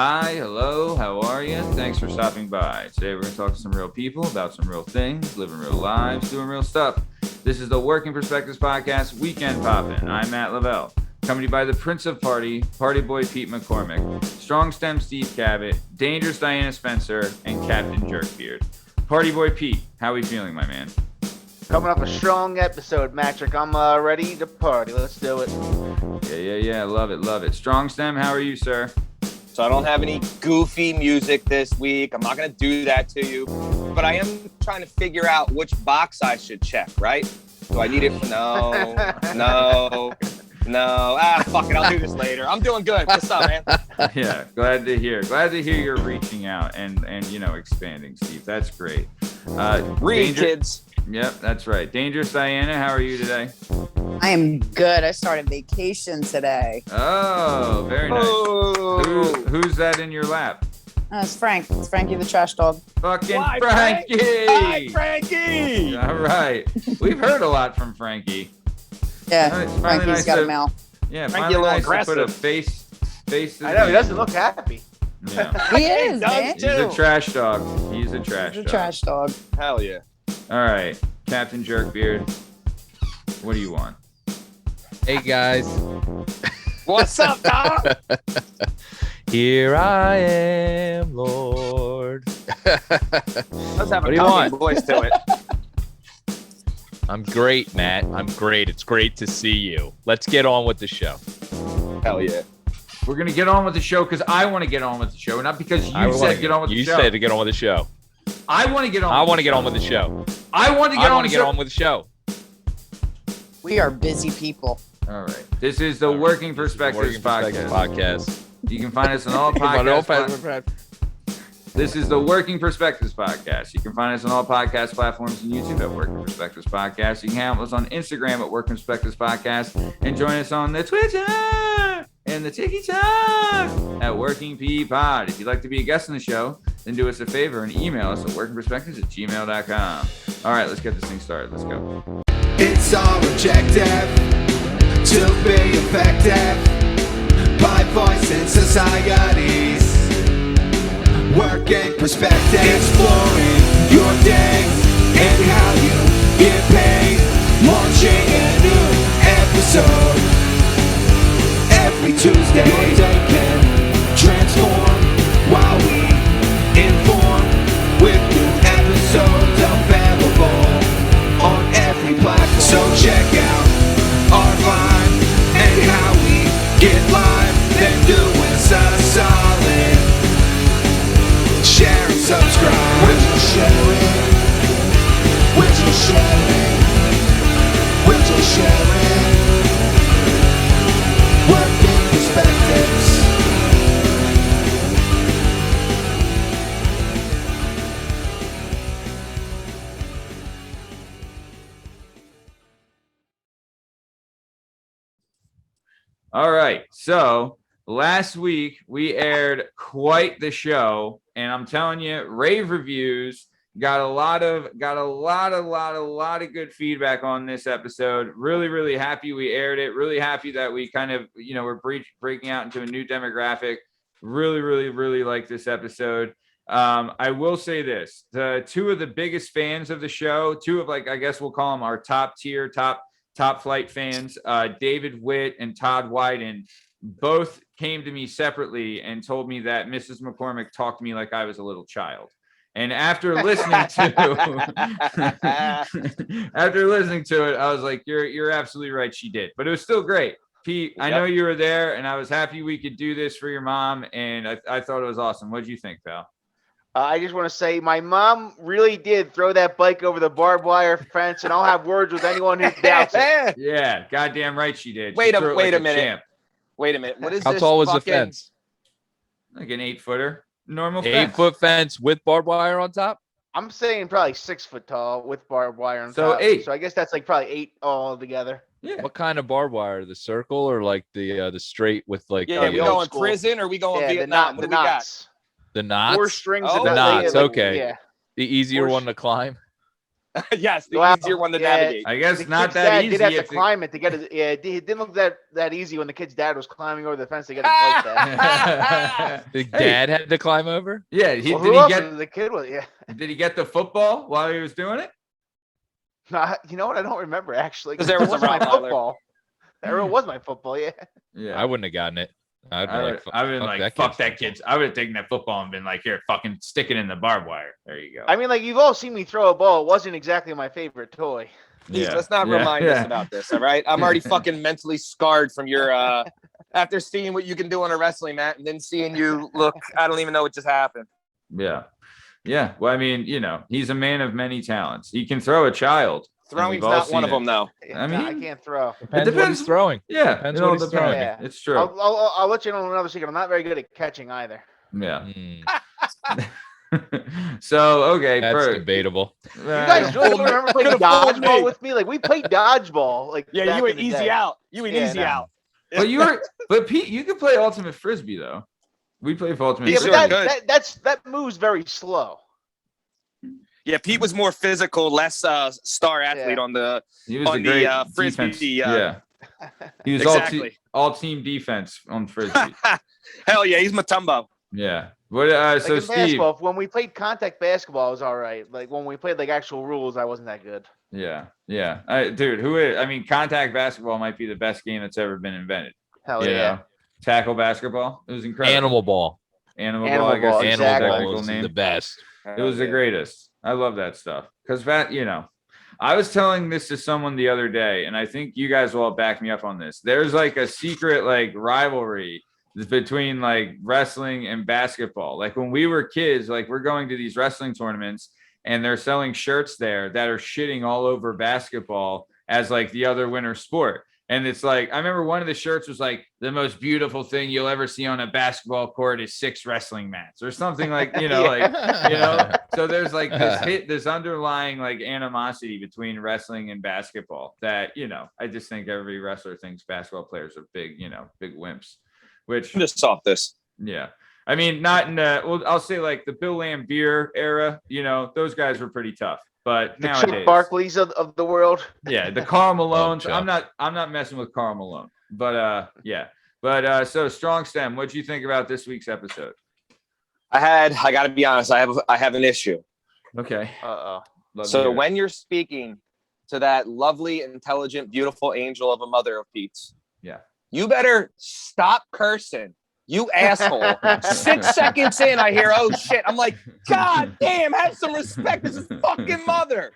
Hi, hello, how are you? Thanks for stopping by. Today we're going to talk to some real people about some real things, living real lives, doing real stuff. This is the Working Perspectives Podcast, Weekend Poppin'. I'm Matt Lavelle, accompanied by the Prince of Party, Party Boy Pete McCormick, Strong Stem Steve Cabot, Dangerous Diana Spencer, and Captain Jerkbeard. Party Boy Pete, how are we feeling, my man? Coming up a strong episode, Matrick. I'm ready to party. Let's do it. Yeah. Love it. Strong Stem, how are you, sir? So I don't have any goofy music this week. I'm not going to do that to you. But I am trying to figure out which box I should check, right? Do I need it? No. Fuck it. I'll do this later. I'm doing good. What's up, man? Yeah, glad to hear you're reaching out and expanding, Steve. That's great. Read, kids. Yep, that's right. Dangerous Diana, how are you today? I am good. I started vacation today. Oh, very nice. Oh. Who's that in your lap? It's Frank. It's Frankie the trash dog. Fucking Why, Frankie! Hi, Frankie! All right. We've heard a lot from Frankie. Yeah, It's finally Frankie's nice got to- a mouth. Yeah, Frankie finally a little nice to put a aggressive. face. I know, he doesn't look happy. Yeah. He is, does man. He's a trash dog. He's a trash He's a dog. trash dog. Hell yeah. All right, Captain Jerkbeard, what do you want? Hey guys, What's up, dog? here I am, Lord. Let's have What a do you calming want? voice to it. I'm great, Matt. I'm great. It's great to see you. Let's get on with the show. Hell yeah. We're gonna get on with the show because I want to get on with the show, not because you said get on with the show. You said to get on with the show. I want to get on. I want to get on with the show. I want to I get on. want to get on with the show. We are busy people. All right. This is the Working Perspectives Podcast. Podcast. You can find us on all podcasts. This is the Working Perspectives Podcast. You can find us on all podcast platforms and YouTube at Working Perspectives Podcast. You can handle us on Instagram at Working Perspectives Podcast and join us on the Twitter and the TikTok at Working P Pod. If you'd like to be a guest on the show, then do us a favor and email us at workingperspectives@gmail.com. All right, let's get this thing started. Let's go. It's our objective to be effective by voicing societies. Working perspective, exploring your day and how you get paid. Launching a new episode every Tuesday. Your day can transform while we inform with new episodes available on every platform. So check out our vibe and how we get live. Then do us a solid. Share and subscribe. We're just sharing. We're just sharing. We're just sharing. Working perspectives. All right. So last week we aired quite the show, and I'm telling you, rave reviews. Got a lot of good feedback on this episode. Really happy we aired it. Really happy that we kind of, we're breaking out into a new demographic. Really like this episode. I will say this: the two of the biggest fans of the show, two of I guess we'll call them our top tier, top flight fans, David Witt and Todd Wyden, both came to me separately and told me that Mrs. McCormick talked to me like I was a little child. And after listening to it, I was like, you're absolutely right. She did, but it was still great. Pete, I know you were there, and I was happy we could do this for your mom, and I thought it was awesome. What did you think, pal? I just want to say my mom really did throw that bike over the barbed wire fence, and I'll have words with anyone who doubts it. Yeah, goddamn right she did. Wait a minute. Champ. Wait a minute. What is How this? tall was the fucking- fence? Like an 8-footer. Normal fence. 8-foot fence with barbed wire on top? I'm saying probably 6 foot tall with barbed wire on So top. 8. So I guess that's like probably 8 all together. Yeah. What kind of barbed wire? The circle or like the straight with like Yeah, we the old going school. prison or we going Yeah, Vietnam? What the do we got? knots. the knots? 4 strings. Oh, of the knot- knots, like, okay. Yeah. The easier Or one to climb? Yes, the Wow. easier one to Yeah. navigate. I guess The not kid's that dad easy. did have to if climb it to get it. Yeah, it didn't look that easy when the kid's dad was climbing over the fence to get his bike back. The Hey. dad had to climb over. Yeah, Well, did who he else get was the kid was? Yeah. did he get the football while he was doing it? No, you know what? I don't remember actually. 'Cause there was a It my Rottweiler. football. That was my football. Yeah. Yeah. I wouldn't have gotten it. I'd be like, I've been fuck like, that fuck kid's that kid's. I would have taken that football and been like, here, fucking stick it in the barbed wire. There you go. I mean, like you've all seen me throw a ball. It wasn't exactly my favorite toy. Please, let's not remind us about this, all right? I'm already fucking mentally scarred from your after seeing what you can do on a wrestling mat and then seeing you look. I don't even know what just happened. Yeah. Yeah. Well, I mean, he's a man of many talents. He can throw a child. and Throwing's we've all not one seen of it. them, though. I Nah, I mean- can't throw. Depends what depends- he's throwing. Yeah. Depends it all what he's depends. throwing. Yeah. It's true. I'll let you know another secret. I'm not very good at catching either. Yeah. Mm, So, okay. that's Bert, debatable. You guys really don't remember playing Could've fooled dodgeball me. with me? Like we played dodgeball. Like Yeah, back you were in the easy day. out. You were Yeah, easy no. out. but Pete, you could play ultimate frisbee though. We play for ultimate Yeah, Yeah, sure, but frisbee. good. that moves very slow. Yeah, Pete was more physical, less star athlete Yeah. on the. He was on a great the, frisbee, defense. yeah. He was Exactly. all team defense on frisbee. Hell yeah, he's Matumbo. Yeah. What? Like So in Steve. basketball, when we played contact basketball, I was all right. Like when we played like actual rules, I wasn't that good. Yeah. Yeah. Dude, I mean, contact basketball might be the best game that's ever been invented. Hell You yeah. know? Tackle basketball. It was incredible. Animal ball. Animal Animal ball. I guess ball, is the Animal exactly. technical ball is name. the best. It was the greatest. I love that stuff because I was telling this to someone the other day, and I think you guys will all back me up on this. There's like a secret like rivalry between like wrestling and basketball. Like when we were kids, like we're going to these wrestling tournaments and they're selling shirts there that are shitting all over basketball as like the other winter sport. And it's like, I remember one of the shirts was like, the most beautiful thing you'll ever see on a basketball court is 6 wrestling mats or something like, so there's like this underlying like animosity between wrestling and basketball that, I just think every wrestler thinks basketball players are big, big wimps, which, Just off this. yeah. I mean, not in I'll say like the Bill Lambier era, those guys were pretty tough. But The nowadays, Chuck Barkleys of the world. yeah, the Karl Malones. Chuck. I'm not messing with Karl Malone. But yeah. But so Strong Stem, what'd you think about this week's episode? I got to be honest. I have an issue. Okay. Uh-oh. Love to So hear it. when you're speaking to that lovely, intelligent, beautiful angel of a mother of Pete's, Yeah. you better stop cursing. You asshole. 6 seconds in, I hear, oh shit. I'm like, God damn, have some respect. This is fucking mother.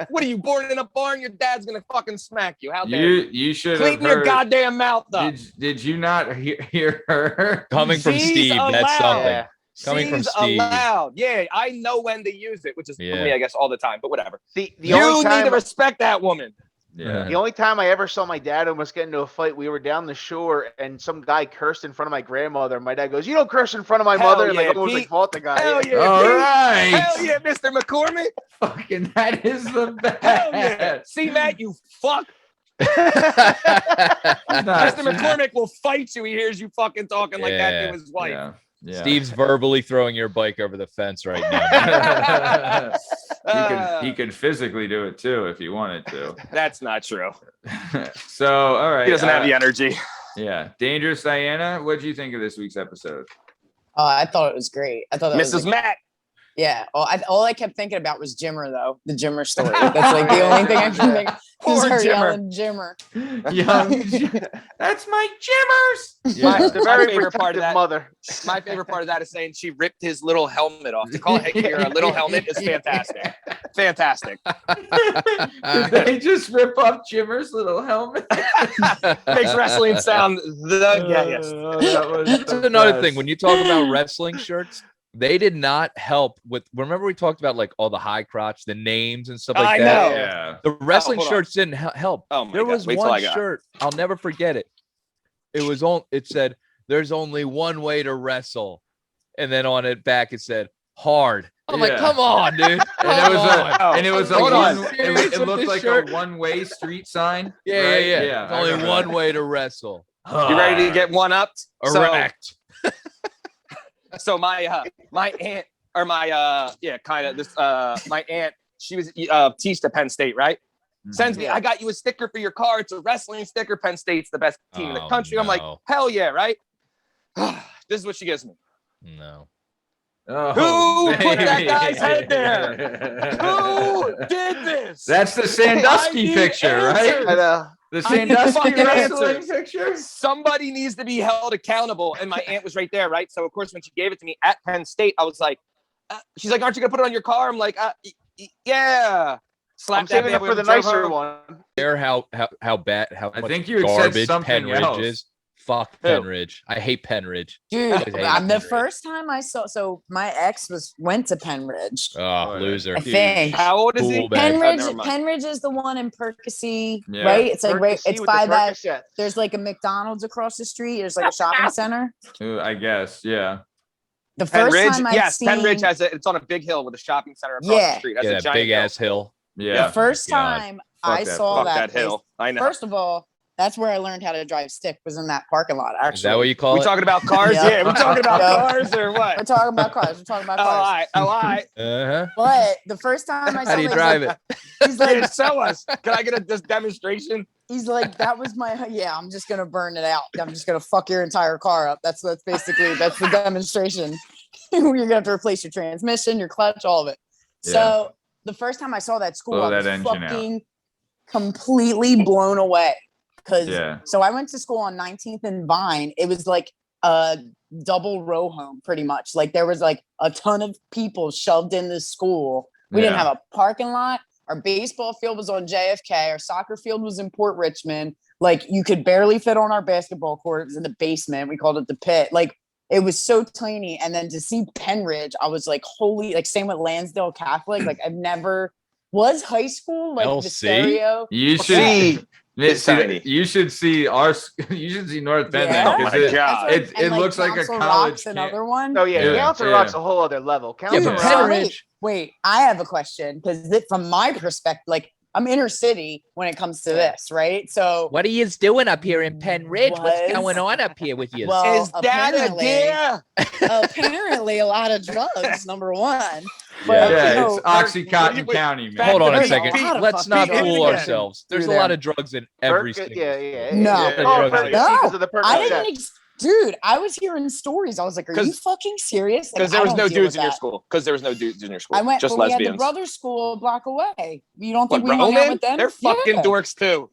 What are you, born in a barn? Your dad's gonna fucking smack you. How dare you? You should have Clean your heard. goddamn mouth up. Did you not hear her? Coming from She's Steve, that's allowed. something. Yeah. Coming from She's Steve. allowed. Yeah, I know when to use it, which is for Yeah. me, I guess, all the time, but whatever. The You only need time to respect that woman. Yeah. the only time I ever saw my dad almost get into a fight, we were down the shore and some guy cursed in front of my grandmother. My dad goes, "You don't curse in front of my Hell mother." And yeah, like almost Pete. like fought the guy. Hell yeah, All Pete. right. Hell yeah, Mr. McCormick. Fucking that is the best. Hell yeah. See, Matt, you fuck. Nah, Mr. McCormick will fight you. He hears you fucking talking like that Yeah. to his wife. Yeah. Yeah. Steve's verbally throwing your bike over the fence right now. he could physically do it too if he wanted to. That's not true. So, all right. He doesn't have the energy. Yeah. Dangerous Diana, what did you think of this week's episode? I thought it was great. I thought that was Mrs. like, Matt. yeah. All I kept thinking about was Jimmer though. The Jimmer story. That's like the only thing I can think of. Poor Is her Jimmer. yelling Jimmer. That's my Jimmers. My- The very favorite part of protective that- mother. My favorite part of that is saying she ripped his little helmet off. To call Hector a little helmet is fantastic. Fantastic. Did they just rip off Jimmer's little helmet? Makes wrestling sound the gayest. That's another thing. When you talk about wrestling shirts, they did not help with. Remember, we talked about like all the high crotch, the names and stuff like I that. know. Yeah. The wrestling hold on. shirts didn't help. Oh my There God. was Wait till I one got- shirt. I'll never forget it. It was on. It said, "There's only one way to wrestle," and then on it back it said, "Hard." I'm like, Yeah. "Come on, dude!" And it was a Hold on. it looked like a one-way street sign. Yeah, right? yeah. Yeah. It's I only remember one that. way to wrestle. You ready to get one upped? Erect. So my aunt or my kind of this my aunt she was teached at Penn State, right? Sends me, I got you a sticker for your car. It's a wrestling sticker. Penn State's the best team in the country. I'm like, hell yeah, right? This is what she gives me. No. Oh, Who put that baby. guy's head there? Who did this? That's the Sandusky picture, right? I know. The I need Sandusky fucking wrestling answers. picture. Somebody needs to be held accountable. And my aunt was right there, right? So, of course, when she gave it to me at Penn State, I was like, she's like, aren't you going to put it on your car? I'm like, yeah. Slap I'm saving it for the nicer one. Care how bad I much think you had said garbage something Penn Ridge else. is. Fuck Penn Ridge. I hate Penn Ridge. Dude, I hate Penn the Ridge. first time I saw, so my ex went to Penn Ridge. Oh, loser. I think. How old is he? Cool bag. Penn Ridge is the one in Percy, Yeah. right? It's like right. Percy It's with by the that. Percocet. There's like a McDonald's across the street. There's like a shopping center. Ooh, I guess, yeah. The Penn first Ridge? time I Yes, seen, Penn Ridge it's on a big hill with a shopping center across Yeah. the street. That's Yeah, a that giant big hill. ass hill. Yeah. the first God. time Fuck I that saw Fuck that, that hill. I know. First of all, that's where I learned how to drive stick. Was in that parking lot. Actually, Is that what you call We it? talking about cars? Yeah. Yeah, we talking about Yeah. cars or what? We're talking about cars. We're talking about Oh, all cars. right. Oh, all right. Uh-huh. But the first time I saw How do you that, drive it? he's like, Yeah, show us. Can I get a demonstration? he's like, that was my, yeah, I'm just gonna burn it out. I'm just gonna fuck your entire car up. That's basically that's the demonstration. You're gonna have to replace your transmission, your clutch, all of it. Yeah. So the first time I saw that school, Blow I was that engine out. fucking completely blown away. Cause Yeah. so I went to school on 19th and Vine. It was like a double row home, pretty much. Like there was like a ton of people shoved in this school. We didn't Yeah. have a parking lot. Our baseball field was on JFK. Our soccer field was in Port Richmond. Like you could barely fit on our basketball court. It was in the basement. We called it the pit. Like it was so tiny. And then to see Penn Ridge, I was like, holy, like same with Lansdale Catholic. Like I've never was high school, like the LC? stereo. You should See, it's see, tiny. you should see you should see North Bend Yeah. then, Oh 'cause my it, God. it, And, it looks like a Council college Rock's camp. another one. Oh yeah, Yeah, Council yeah. Rock's a whole other level. Council but Yeah. Penn Rock. Ridge- Wait, I have a question because from my perspective, like I'm inner city when it comes to this, right? So What are you doing up here in Penn Ridge? What's Was- going on up here with you? Well, Is that a apparently- deer? apparently a lot of drugs, number one. Yeah. But, Yeah, you know, it's Oxycontin wait, County, man. Hold on a There's a second. lot of Let's not fucking fool drugs ourselves. There's a through lot there. of drugs in every Perc- single. yeah. No. Oh, Yeah. Perc- No. because of the I Percocet. didn't, dude. I was hearing stories. I was like, "Are you 'Cause- fucking serious?" Like, Because there I was don't no deal dudes with in your that. school. Because there was no dudes in your school. I went, Just but we had lesbians. the brother school a block away. You don't What, think we hung out Roman? with them? They're fucking Yeah. dorks too.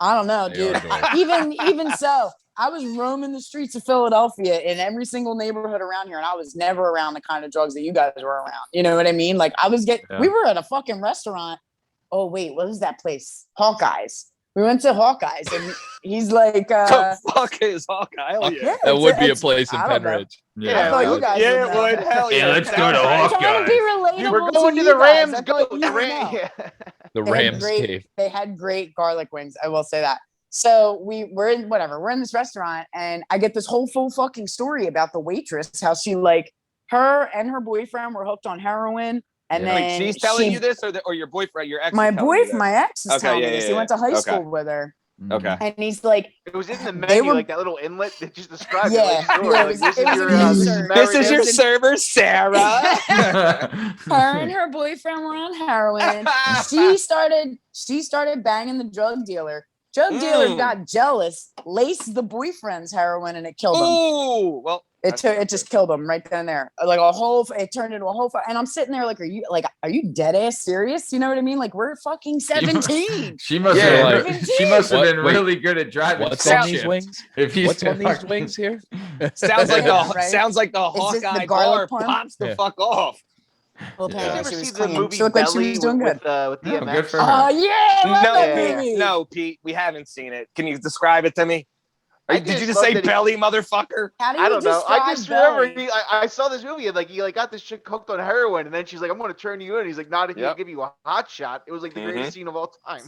I don't know, They dude. are dorks. Even so, I was roaming the streets of Philadelphia in every single neighborhood around here, and I was never around the kind of drugs that you guys were around. You know what I mean? Like I was Yeah. we were at a fucking restaurant. Oh wait, what was that place? Hawkeyes. We went to Hawkeyes, and he's like, The fuck is Hawkeye? Hell yeah. That would be a it's- place in I Penn don't know. Ridge. I thought you guys Yeah, would it know. would. Hell yeah. Yeah, let's go to I'm trying to be Hawkeyes. relatable. We're going to you the guys. Rams. I Go thought to you the would Rams. know. The They had Rams great- cave. They had great garlic wings. I will say that. So we're in this restaurant, and I get this whole full fucking story about the waitress, how she like her and her boyfriend were hooked on heroin, and Yeah. Wait, then she's telling she- you this, or your boyfriend, your ex? my is telling you this? my ex is Okay, telling yeah, me this. yeah, He went to high yeah. school Okay. with her, Okay. and he's like, It was in the They menu, were- like that little inlet that just described Yeah, it. Like, story. yeah, Like, it was- this it is was your, in the this is insert. This is Mary your Ann. server, Sarah. her and her boyfriend were on heroin. she started banging the drug dealer. Drug dealer Mm. got jealous, laced the boyfriend's heroin, and it killed him. Ooh, well, It just killed him right then and there. Like it turned into a whole. And I'm sitting there like, are you dead ass serious? You know what I mean? Like we're fucking 17. She must Yeah, have like- she must have What- been wait. really good at driving. What's stick on these shift. wings? If he's What's on these fucking- wings here? sounds like Yeah, the right? sounds like the Is this the Hawkeye garlic bar parm? pops the Yeah. fuck off. Well, Yeah. Did you apparently ever she was see the clean. movie She looked like she Belly was doing with good. No, DMX? good for her. Oh yeah, I love No, that yeah. movie. No, Pete, we haven't seen it. Can you describe it to me? I Did you just just love say that he- belly, motherfucker? How do you I don't know. I describe just remember belly? I saw this movie and like he like got this chick hooked on heroin and then she's like, I'm gonna turn you in. He's like, not if you Yep. give you a hot shot. It was like the greatest scene of all time.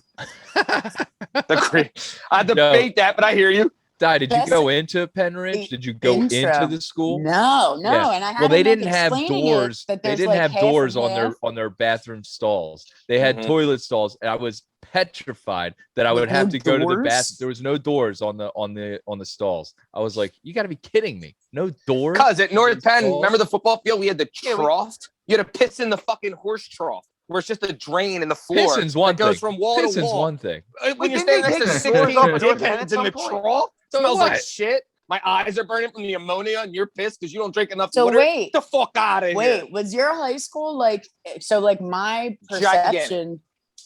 I debate that, but I hear you. Di, did you Best- go into Penn Ridge? Did you go into intro. the school? No, Yeah. and I had Well, they him, like, didn't have explaining doors. it, that They there's, didn't like, have half doors and on half. their bathroom stalls. They had Mhm. toilet stalls, and I was petrified that I would With have no to go to the doors? bath. There was no doors on the stalls. I was like, you got to be kidding me! No doors. Cause at North Penn, Stalls? remember the football field? We had the Yeah, we- trough. You had to piss in the fucking horse trough. where it's just a drain in the floor Pissing's one that goes thing. from wall to Pissing's wall. one thing. When you're didn't standing they next to take 16 stores off of North Penn dickheads at in some the point? trough, smells like what? shit. My eyes are burning from the ammonia, and you're pissed because you don't drink enough So water. wait. Get the fuck out of here. Wait, was your high school like so? Like my perception,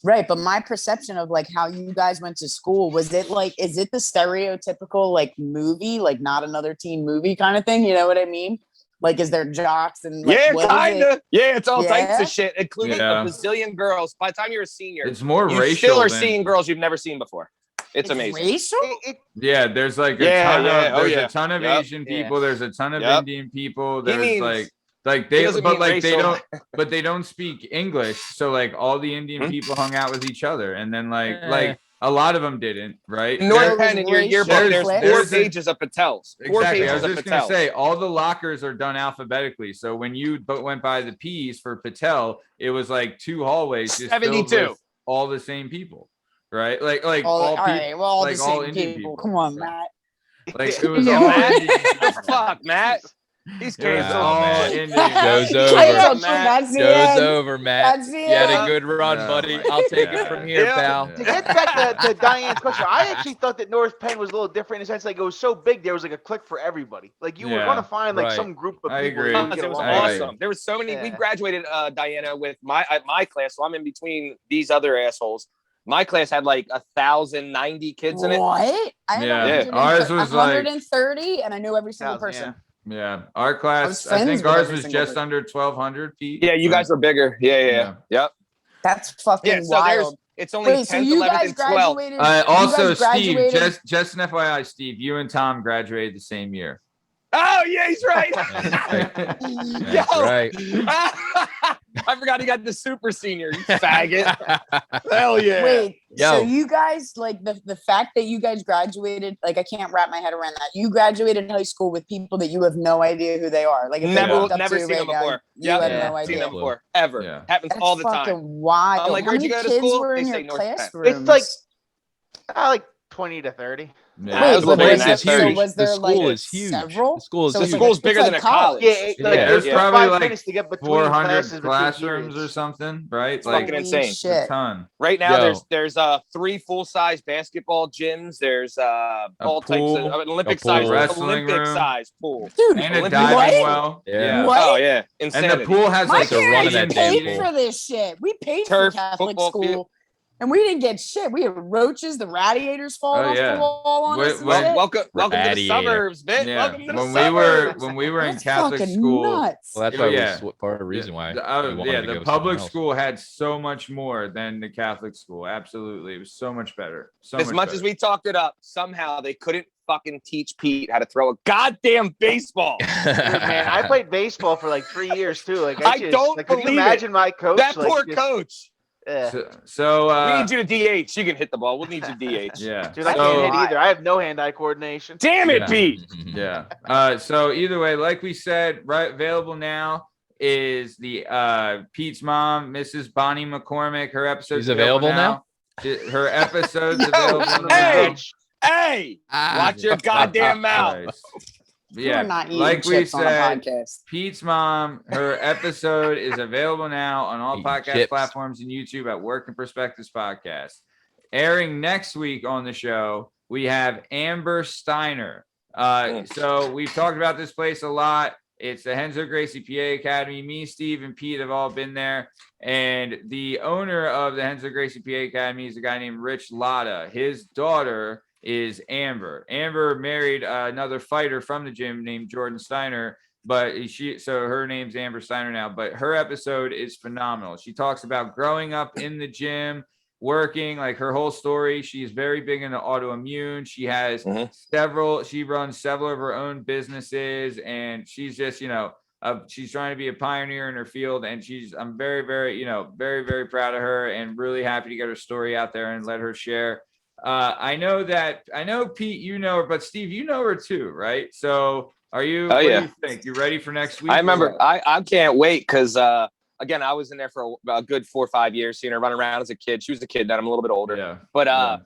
right? But my perception of like how you guys went to school was it like is it the stereotypical like movie, like Not Another Teen Movie kind of thing? You know what I mean? Like, is there jocks and like, Yeah, what is kinda. it? Yeah, it's all types Yeah? of shit, including Yeah. a bazillion girls. By the time you're a senior, It's more you racial. still are than- seeing girls you've never seen before. It's amazing. Racial? Yeah, there's like a Yeah, ton yeah, of oh, there's yeah. a ton of Yep, Asian yeah. people. There's a ton of Yep. Indian people. He There's means- like he they doesn't but mean like they racial. don't speak English. So like all the Indian Hmm? people hung out with each other, and then like a lot of them didn't, right? North There Penn was in your racial yearbook, there's conflict. four There's a- pages of Patels. Four Exactly. I pages was of just gonna Patels. say all the lockers are done alphabetically. So when you went by the P's for Patel, it was like 2 hallways just filled 72. with all the same people, right? Like All all right, well, all like the all same Indian people. people. Come on, Matt. like it was Yeah, all Matt. Indian The people. fuck, Matt? He's It was canceled. all man. Indian. Goes people. over. Matt. That's the Goes end. over, Matt. That's the You had a end. good run, Oh buddy. my I'll take it God. from here, Yeah. pal. To get back to Diane's question, I actually thought that North Penn was a little different in the sense like it was so big there was like a clique for everybody. Like you were Yeah, going to find like right. some group of I people agree. that you would It get was along I with. agree. awesome. There was so many. We Yeah. graduated, Diana, with my class, so I'm in between these other assholes. My class had like 1,090 kids in it. What? I had Yeah. 130, Ours was like- 130, and I knew every single 1,000, person. Yeah, our was class. I friends think with ours every was single just person. under 1,200 feet. Yeah, you guys were bigger. Yeah. Yep. That's fucking Yeah, so there's wild. it's only Wait, so 10th, you 11th, guys and 12th. graduated? Also, you guys Steve, graduated- just an FYI, Steve, you and Tom graduated the same year. Oh yeah, he's right. That's right. I forgot he got the super senior. You faggot. Hell yeah. Wait, so Yo. you guys like the fact that you guys graduated, like I can't wrap my head around that. You graduated high school with people that you have no idea who they are. Like if they Never, walked up never to you seen right them now, before. you Yep. have Yeah. no Seen idea. them before. Ever. Yeah. Happens That's all the fucking time. wild. I'm like, How where'd many you go to kids school? were in They your say North Penn. classrooms? It's like like 20 to 30. Yeah. That was The a little place bit is nasty. huge. was The there school like is huge. several? The school is So The it's huge. like- school's bigger it's than like a college. Yeah, Yeah, like there's there's probably 5 like minutes to get between 400 classes between classrooms or periods. something, right? Fucking Like insane. a Shit. ton. Right now, Yo. there's 3 full-size basketball gyms. There's all types pool, of Olympic a size, pool. Wrestling Olympic room. size pool. Dude, And a Olympic- diving What? well. Yeah. What? Oh yeah, And insanity. the pool has my like So running parents that freaking damn paid pool. for this shit. We paid Turf, for Catholic football school. field. And we didn't get shit. We had roaches, the radiators falling Oh, off yeah. the wall on Wait, us. and wait. shit. Welcome to the Radiator. suburbs, bitch. Yeah. Welcome to the When suburbs. we were in That's Catholic fucking school. nuts. Well, that's Yeah, why yeah. part of the reason why. we Yeah, wanted to go the somewhere public else. school had so much more than the Catholic school. Absolutely, it was so much better. So As much as we talked it up, somehow they couldn't fucking teach Pete how to throw a goddamn baseball. Dude, man, I played baseball for like 3 years too. Like I don't like, could you believe it. imagine my coach? That like, poor just- coach. Yeah. So We need you to DH. You can hit the ball. We'll need you DH. yeah. Dude, I So- can't hit either. I have no hand-eye coordination. Damn it, Yeah. Pete. Yeah. So either way, like we said, right, available now is the Pete's mom, Mrs. Bonnie McCormick. Her episode She's available now? Her episode's Yo, available hey! now. Hey, watch your goddamn mouth. Christ. You Yeah, are not eating like we chips on a said, podcast. Pete's mom, her episode is available now on all Eating podcast chips. platforms and YouTube at Work and Perspectives Podcast. Airing next week on the show, we have Amber Stiner. So we've talked about this place a lot. It's the Hensler Gracie PA Academy. Me, Steve, and Pete have all been there. And the owner of the Hensler Gracie PA Academy is a guy named Rich Latta. His daughter is Amber. Amber married another fighter from the gym named Jordan Steiner, but so her name's Amber Steiner now. But her episode is phenomenal. She talks about growing up in the gym, working, like her whole story. She's very big into autoimmune. She has she runs several of her own businesses, and she's just, she's trying to be a pioneer in her field. And I'm very, very, very, very proud of her and really happy to get her story out there and let her share. I know Pete, you know her, but Steve, you know her too, right? So are you, what do you think? You ready for next week? I remember. I can't wait because again, I was in there for a good 4 or 5 years, seeing her run around as a kid. She was a kid then. I'm a little bit older. Yeah. But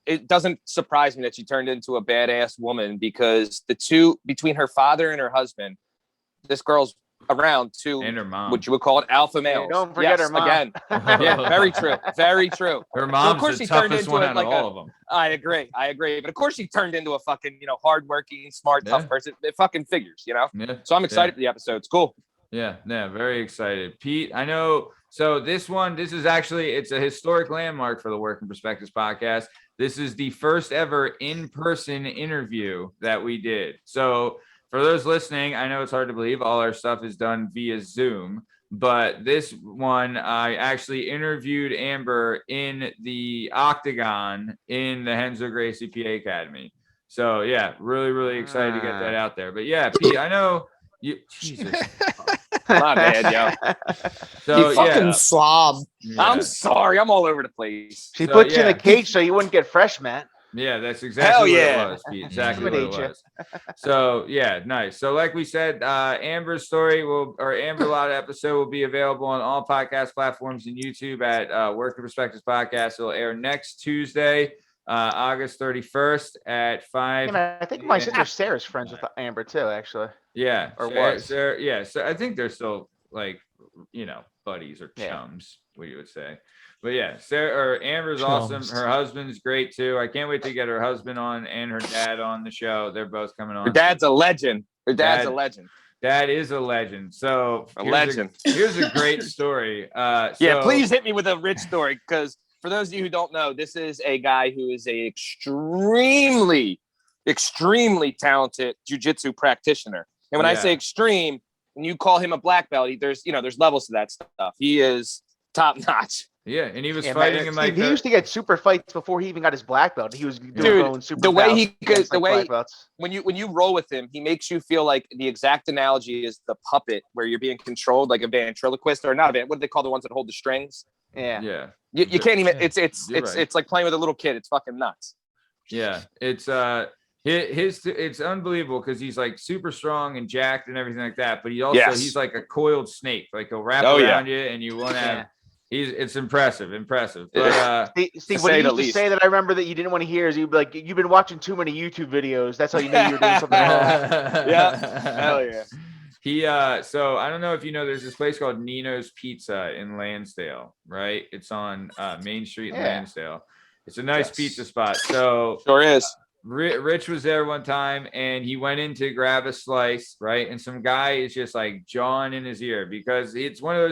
it doesn't surprise me that she turned into a badass woman because between her father and her husband, this girl's around two, And her mom. what you would call it, alpha males. Don't forget her mom. Again. Yeah, very true. Very true. Her Well, mom's of course the she turned toughest into one it out like of all of them. I agree. But of course she turned into a fucking, hardworking, smart, Yeah. tough person. It fucking figures, Yeah. So I'm excited for the episode. It's cool. Yeah, very excited. Pete, I know. So this is actually, it's a historic landmark for the Working Perspectives podcast. This is the first ever in-person interview that we did. So for those listening, I know it's hard to believe all our stuff is done via Zoom, but this one, I actually interviewed Amber in the Octagon in the Henzo Gracie PA Academy. So yeah, really, really excited to get that out there. But yeah, Pete, I know you, Jesus. My bad, yo. So You fucking yeah. slob. Yeah. I'm sorry. I'm all over the place. She So, put you in yeah. a cage so you wouldn't get fresh, Matt. Yeah, that's exactly what yeah. it was, Pete. Exactly what it Intimidate was. So yeah, nice. So like we said, Amber's story Amber Lotta episode will be available on all podcast platforms and YouTube at Working Perspectives Podcast. It'll air next Tuesday, August 31st at 5. And I think my sister Sarah's friends with Amber too, actually. Yeah. Or Sarah- was. Sarah- yeah. So I think they're still like, buddies or Yeah. chums, what you would say. But yeah, Amber's awesome. Chums. Her husband's great too. I can't wait to get her husband on and her dad on the show. They're both coming on. Her dad's a legend. Dad- a legend. Dad is a legend. So A legend. Here's a great story. Yeah, So- please hit me with a rich story, because for those of you who don't know, this is a guy who is a extremely talented jiu-jitsu practitioner. And when I Yeah. say extreme, when you call him a black belt, there's levels to that stuff. He is top notch. Yeah, and he was Yeah, fighting man, in like he used to get super fights before he even got his black belt. He was doing Dude, super the way bouts he against, goes- the way- black belts. When you roll with him, he makes you feel like the exact analogy is the puppet where you're being controlled like a ventriloquist, or not a van. What do they call the ones that hold the strings? Yeah. yeah. You can't even. It's You're right. it's like playing with a little kid. It's fucking nuts. Yeah, it's it's unbelievable because he's like super strong and jacked and everything like that. But he's like a coiled snake. Like he'll wrap Oh, yeah. around you and you won't have. It's impressive. But Steve, To what say he the used to least. say that I remember that you didn't want to hear is you'd be like, you've been watching too many YouTube videos. That's how you knew you were doing something wrong. Hell yeah. He so I don't know if you know, there's this place called Nino's Pizza in Lansdale, right? It's on Main Street in Yeah. Lansdale. It's a nice Yes. pizza spot. So Sure is. Rich was there one time and he went in to grab a slice, right? And some guy is just like jawing in his ear because it was one of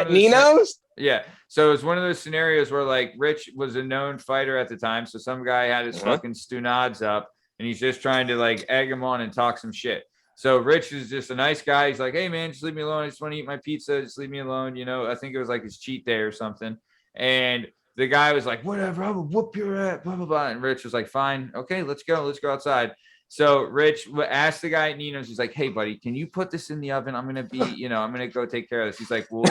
those Nino's? Yeah. So it was one of those scenarios where like Rich was a known fighter at the time. So some guy had his fucking stunads up and he's just trying to like egg him on and talk some shit. So Rich is just a nice guy. He's like, hey man, just leave me alone. I just want to eat my pizza. Just leave me alone. I think it was like his cheat day or something. And the guy was like, whatever, I will whoop your ass, blah, blah, blah. And Rich was like, fine. Okay, let's go. Let's go outside. So Rich asked the guy at Nino's, he's like, hey buddy, can you put this in the oven? I'm going to be, I'm going to go take care of this. He's like, well,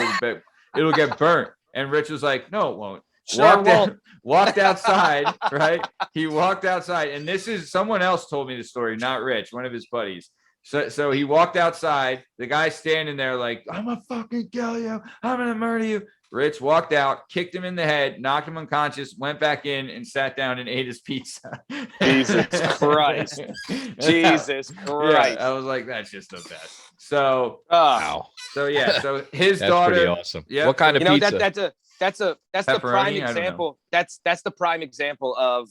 it'll get burnt. And Rich was like, no, it won't. Walked outside, right? He walked outside. And this is someone else told me the story, not Rich, one of his buddies. So he walked outside. The guy's standing there like, I'm gonna fucking kill you. I'm gonna murder you. Rich walked out, kicked him in the head, knocked him unconscious, went back in and sat down and ate his pizza. Jesus Christ. Jesus Christ. Yeah, I was like, that's just the best. So, Wow. so yeah, so his That's daughter. pretty awesome. Yeah, What kind of pizza? That's the Pepperoni? prime I don't know. example. That's the prime example of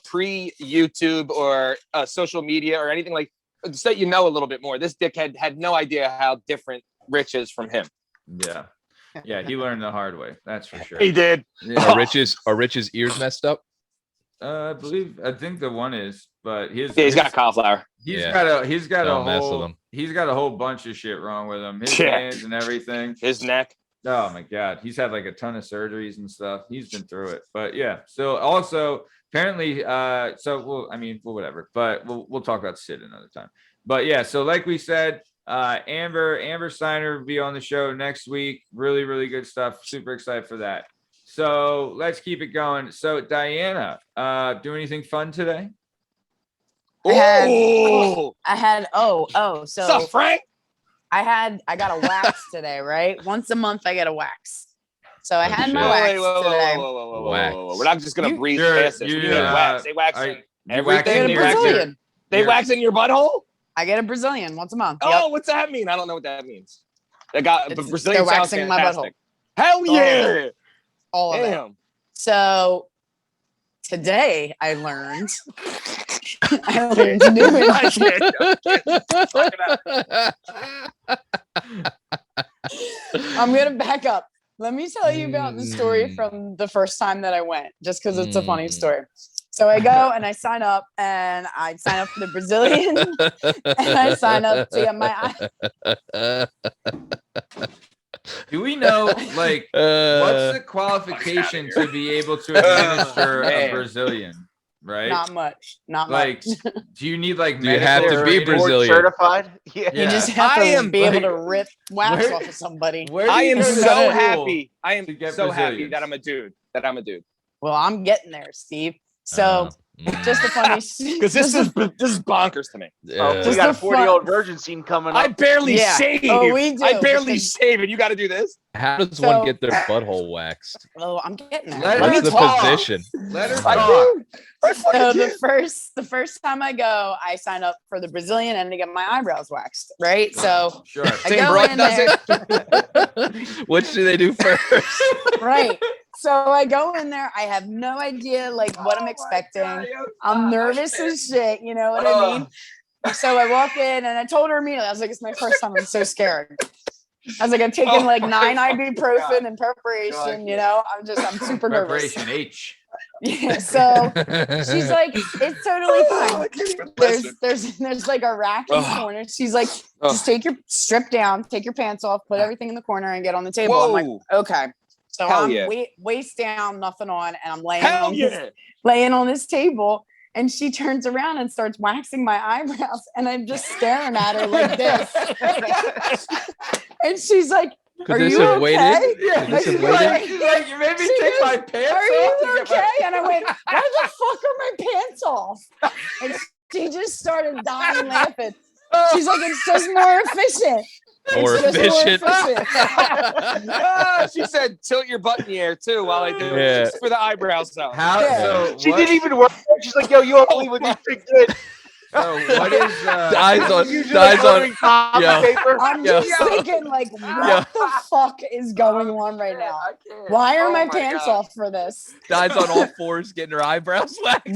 pre-YouTube or social media or anything like, so you know a little bit more. This dickhead had no idea how different Rich is from him. Yeah. Yeah, he learned the hard way. That's for sure. He did. Yeah. Are Rich's ears messed up? I think the one is, but Yeah, he's got cauliflower. He's Yeah. got Don't a mess with whole him. he's got a whole bunch of shit wrong with him. His Yeah. hands and everything. His neck. Oh my god, he's had like a ton of surgeries and stuff. He's been through it. But yeah, so also apparently whatever. But we'll talk about Sid another time. But yeah, so like we said, Amber Stiner will be on the show next week. Really, really good stuff. Super excited for that. So let's keep it going. So Diana, do anything fun today? I had- Oh, So Frank? I got a wax today, right? Once a month I get a wax. So I Oh, had shit. my wax Whoa. today. We're not just gonna breeze You're- past this. you- We need wax. They wax are- in you everything. I waxing get a your- Brazilian. They wax in your butthole? I get a Brazilian once a month. Oh, Yep. what's that mean? I don't know what that means. That got It's- Brazilian they're sounds waxing my fantastic. Hell yeah! all of it. Damn. So today I learned new I'm gonna back up. Let me tell you about the story from the first time that I went, just because it's a funny story. So I go and I sign up, and I sign up for the Brazilian, and I sign up to get my Do we know, like, what's the qualification to be able to administer a man. Brazilian? Right? not much. Like, do you need like Do you have medical to be training? Board Brazilian? certified? Yeah. You just have to I am, be able like, to rip wax where- off of somebody. Where do I you am go to so school happy. I am to get so happy Brazilians? that I'm a dude. Well, I'm getting there, Steve. So just a funny Because this is bonkers to me. Oh, we Just got a a 40-year-old virgin scene coming I up. barely Yeah. shave. Oh, we do. I barely because- shave, and you got to do this. How does So- one get their butthole waxed? Oh, I'm getting there. Let What's her the talk. position? Let her I talk. do. I fucking So do. the first time I go, I sign up for the Brazilian and to get my eyebrows waxed, right? So Sure. I Same go broad in does there, Which do they do first? right? So I go in there. I have no idea like what I'm expecting. I'm nervous as shit. You know what I mean? So I walk in and I told her immediately. I was like, "It's my first time. I'm so scared." I was like, "I'm taking like 9 ibuprofen in preparation. You know, I'm super nervous." Preparation H. Yeah. So she's like, "It's totally fine." There's like a rack in the Ugh. corner. She's like, Ugh. "Just take your strip down, take your pants off, put everything in the corner, and get on the table." I'm like, Whoa. "Okay." So Hell I'm yeah. waist down, nothing on, and I'm Hell laying on this table. And she turns around and starts waxing my eyebrows, and I'm just staring at her like this. And she's like, Could "Are this you have okay?" waited? Yeah. Could this She's have waited? She's like, you made me She take goes, my pants "Are off you to get my-" okay?" And I went, "Why the fuck are my pants off?" And she just started dying laughing. She's like, "It's just more efficient. More It's just efficient. She said, "Tilt your butt in the air too," while I do Yeah. it, just for the eyebrows. So How? Yeah. So She what, didn't even work. She's like, "Yo, you won't believe what these chicks did." So what is? Dies on. Usually Dies on. ordering copy Yo. paper. I'm Yeah. just thinking, like, what Yeah. the fuck is going on right now? Why are my pants off for this? Dies on all fours, getting her eyebrows waxed.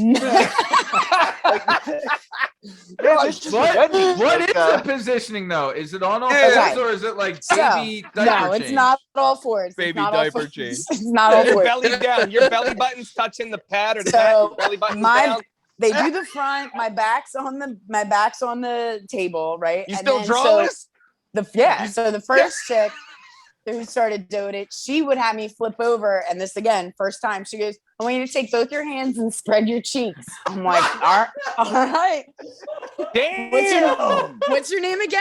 Yeah, this is What is like, the positioning though? Is it on all Yeah. fours or is it like So, baby diaper No, it's change? not all fours. It's Baby not all diaper fours. change. It's not all Your fours. belly down. Your belly button's touching the pad or the So, back. Your belly button's my- down. They do the front. My back's on the table, right? You And still then, draw so this? So the first chick who started doing it, she would have me flip over, and this again, first time, she goes, "I want you to take both your hands and spread your cheeks." I'm like, all right. Damn. What's your name again?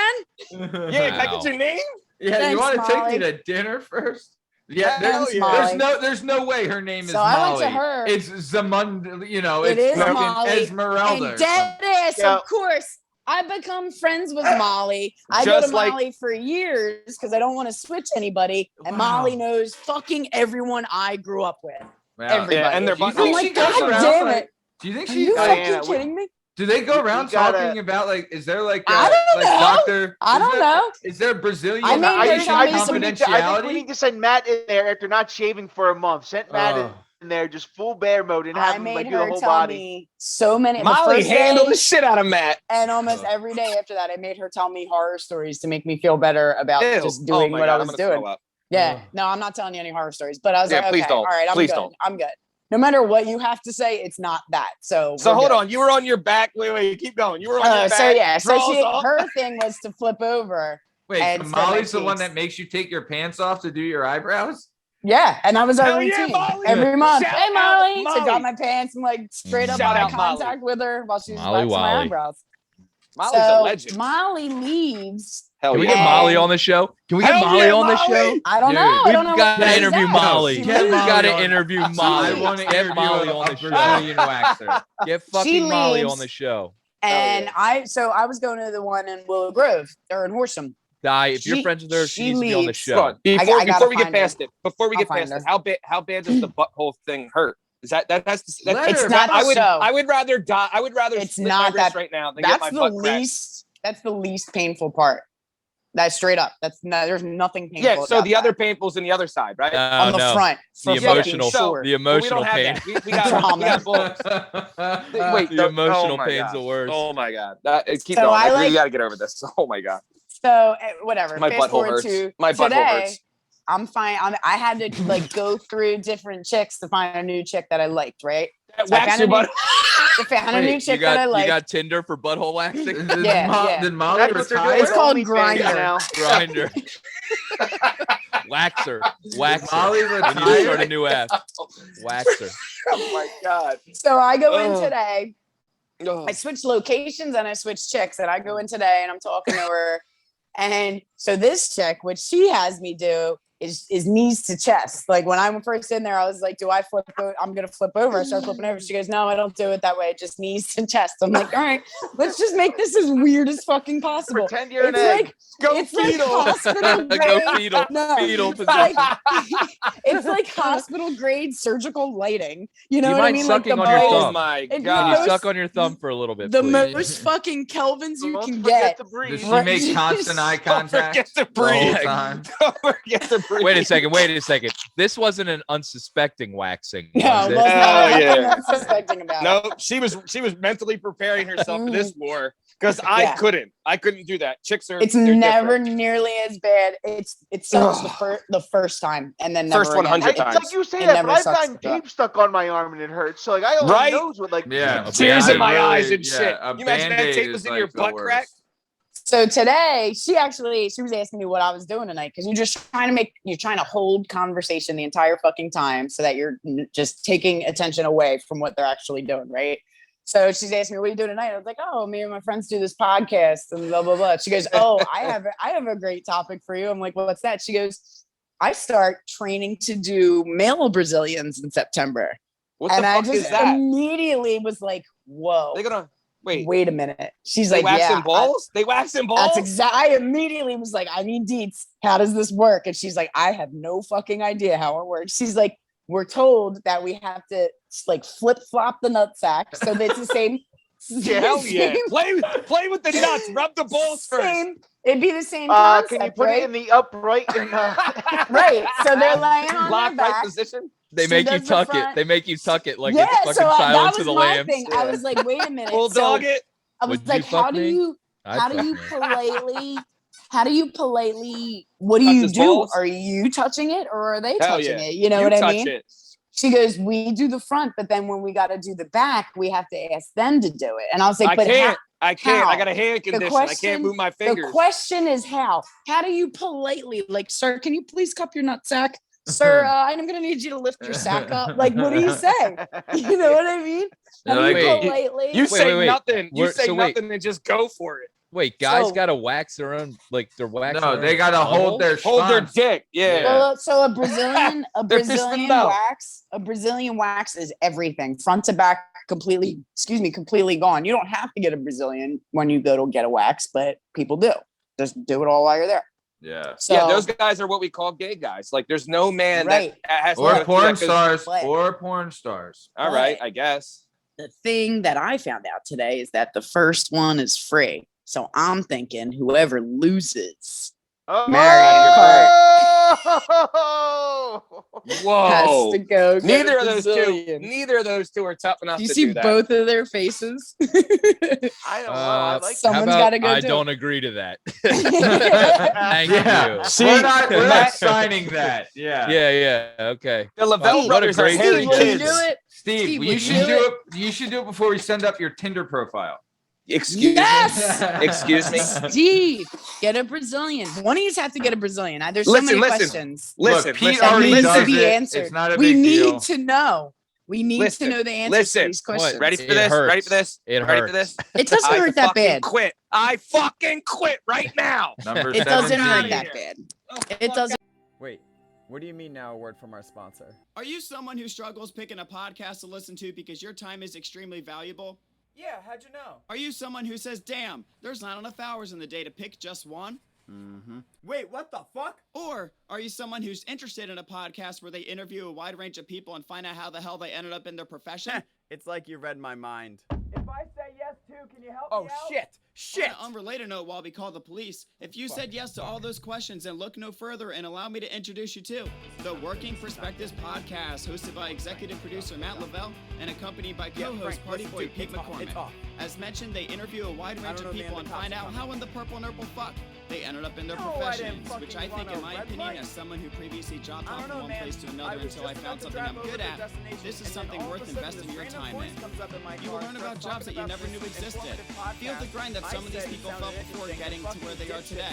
Yeah, can I get your name? Yeah, Thanks, you want to take Molly. me to dinner first? Yeah, Thanks, there's Molly. there's no way her name is So I Molly. went to her. It's Zamund, you know, It it's is fucking Molly. Esmeralda. And or something. dead ass, Yeah. of course. I become friends with Molly. I go Just to like- Molly for years because I don't want to switch anybody. And Wow. Molly knows fucking everyone I grew up with. Wow. Everybody. Yeah, and their Do you butt. think I'm she like, goes God around, damn like- it. Do you think Are she? you like, fucking yeah, kidding me? do they go we around gotta- talking about like? Is there like? I don't like know. Doctor? I don't know. Is there Brazilian I made her patient tell me some- I think we confidentiality? need to send Matt in there after not shaving for a month. Send Matt Oh. in there just full bear mode and I have him made like do the her whole tell body. me so many. the Molly first handled day the shit out of Matt. and almost every day after that, I made her tell me horror stories to make me feel better about Ew. just Oh doing my what God, I I'm was gonna doing. throw up. Yeah, Ugh. no, I'm not telling you any horror stories, but I was Yeah, like, please okay, don't. all right, I'm Please good. don't. I'm good. No matter what you have to say, it's not that. So So we're hold good. on. You were on your back. Wait. Keep going. You were on your back. So yeah, so draws up. her thing was to flip over. Wait, and so spread my Molly's the one cheeks. that makes you take your pants off to do your eyebrows? Yeah, and that was our Hell yeah, routine Molly! every month. Shout hey out Molly, Molly. take off my pants and like straight up Shout eye out Molly. contact with her while she was Molly waxing my Wally. eyebrows. Molly's so a legend. Molly leaves. Hell Can we yeah. get Molly on the show? Can we get Hell Molly yeah, on the Molly! show? I don't Dude, know. I We've don't know. got what to she's interview at. Molly. She We've Get leaves. Molly got to on. interview I Molly. want to Get interview Molly a on the show. Brazilian waxer. Get fucking Molly leaves. on the show. And yeah. I was going to the one in Willow Grove or in Horsham. Die. If you're She- friends with her, she she needs to be on the leaves. show. Hold on. I Before gotta we get find her. past it, I'll find her. how bad does the butthole thing hurt? Is that has to? That, Let It's her- not I would so. I would rather die. I would rather It's split not my wrist that- right now than That's get the my butt cracked. least. That's the least painful part. That's straight up. There's nothing painful. Yeah, so about the other that. painful's in the other side, right? On the no. front. The for fucking emotional, sure. the emotional we don't pain. have that. We got both. Wait, The emotional oh my pain's God. the worst. Oh my God. Keep So going. I We like- got to get over this. Oh my God. So whatever. My Fast butthole forward hurts. to My butthole today. hurts. I'm fine. I had to like go through different chicks to find a new chick that I liked, right? So I Wax found your a new- butt. I found a new Wait, chick that I you liked. got Tinder for butthole waxing? Did, Yeah. Did Molly That's what they're doing retire? It's called with OnlyFans Grindr. now. Grinder. Waxer. Waxer. Molly We need to start a retired? new app. Waxer. Oh my God. So I go in Ugh. today. Oh. I switched locations and I switched chicks, and I go in today and I'm talking to her. And so this chick, what she has me do is knees to chest. Like when I'm first in there, I was like, do I flip? I'm going to flip over. I start flipping over. She goes, no, I don't do it that way. Just knees to chest. I'm like, all right, let's just make this as weird as fucking possible. Pretend you're an It's egg. like, Go it's like fetal. hospital Go grade. fetal. No, Fetal it's position. like, it's like hospital grade surgical lighting. You know You what I mind mean? Like the sucking on your most, Oh thumb? my It Can you God. goes- suck on your thumb for a little bit, the please? most fucking Kelvins you Don't can forget get. to breathe. Does she Right. make constant eye Don't forget contact to the whole breathe. time? Don't forget to breathe. Wait a second. Wait a second. This wasn't an unsuspecting waxing. No, Was it it? was Hell not. yeah. I'm not suspecting about it. No, she was mentally preparing herself for this war because I Yeah. couldn't do that. Chicks are It's they're never different. nearly as bad. It sucks Ugh. the first time, and then never First again. 100 It's times. like you say It that, never but I've sucks gotten to drop. tape stuck on my arm and it hurts. So like I only Right? knows what like Yeah. Tears I in my really- eyes and yeah, shit. a You imagine that Band-Aid tape was is in like your the butt worst. crack? So today, she was asking me what I was doing tonight because you're trying to hold conversation the entire fucking time so that you're just taking attention away from what they're actually doing, right? So she's asking me, what are you doing tonight? I was like, oh, me and my friends do this podcast and blah, blah, blah. She goes, oh, I have a great topic for you. I'm like, well, what's that? She goes, I start training to do male Brazilians in September. What And the I fuck just is that? immediately was like, whoa, They're gonna wait. wait a minute. She's They like, waxing yeah, balls? They waxing balls? that's exactly. I immediately was like, I need deets. How does this work? And she's like, I have no fucking idea how it works. She's like, we're told that we have to like flip flop the nutsack so that it's the same. Hell yeah. Play with the nuts. Rub the balls first. Same, it'd be the same concept, can you put right? it in the upright and Right. So they're laying on Lock their right back. position. They She make you does the tuck it. front. They make you tuck it like Yeah, it's fucking so Silence that of was the my Lambs. thing. I was like, wait a minute. Bulldog So it. I was Would you like, fuck me? how do you politely, what do Touch you his do? balls? Are you touching it or are they Hell touching yeah. it? You know what I touch mean? it. She goes, we do the front, but then when we got to do the back, we have to ask them to do it. And I was like, I but can't. I how? got a hand condition. I question- can't move my the fingers. question is how? How do you politely, like, sir, can you please cup your nutsack? Sir, I'm going to need you to lift your sack up. Like, what do you say? You know what I mean? How do They're you like, politely? You say wait. nothing. You We're- say so wait. nothing and just go for it. Wait, guys So- gotta wax their own, like they're waxing. No, their they own gotta hold butthole? their Hold their schwanz. dick. Yeah. Yeah. So a Brazilian, They're fisting out. a Brazilian wax is everything, front to back, completely gone. You don't have to get a Brazilian when you go to get a wax, but people do. Just do it all while you're there. Yeah. So, Yeah, those guys are what we call gay guys. Like, there's no man Right. that has to Or go through porn that 'cause- stars. But- Or porn stars. All right, I guess. the thing that I found out today is that the first one is free. So I'm thinking whoever loses Oh! Whoa. has to go. get Neither a of those Brazilian. Neither of those two are tough enough Do you to see do that. both of their faces? I don't know. I like Someone's How about gotta go I do it. don't agree to that. it. Thank Yeah. you. See, we're not Matt- signing that. Yeah. Yeah, okay. The Lavelle What a brothers are great hairy Steve, will you kids. do it? Steve, Steve, you will should you do do it. You should do it before we send up your Tinder profile. Excuse Yes! me. Excuse me. Steve, get a Brazilian. One of you have to get a Brazilian. There's so Listen, many listen. questions Listen, Look, Pete listen, that already needs does to be it. answered. It's not a We big need deal. to know. We need Listen, to know the answers listen. to these questions. Ready for It this? hurts. Ready for this? It Ready for hurts. this? It doesn't I hurt that fucking bad. quit. I fucking quit right now. Number It doesn't 17. hurt that bad. It doesn't. Wait, what do you mean now a word from our sponsor? Are you someone who struggles picking a podcast to listen to because your time is extremely valuable? Yeah, how'd you know? Are you someone who says, damn, there's not enough hours in the day to pick just one? Wait, what the fuck? Or are you someone who's interested in a podcast where they interview a wide range of people and find out how the hell they ended up in their profession? It's like you read my mind. If I say yes to, Can you help Oh, me out? Shit! On an unrelated note, while we call the police, if you said yes to all those questions, then look no further and allow me to introduce you to the Working Perspectives podcast, hosted by executive producer Matt Lavelle and accompanied by co-host Party Boy Pete McCormick. As mentioned, they interview a wide range of people and find out how in the purple nurple fuck they ended up in their professions, which I think, in my opinion, as someone who previously jobbed off from one place to another until I found something I'm good at, this is something worth investing your time in. You will learn about jobs that you never knew existed. Feel the grind that some of these people felt before getting to where they are today.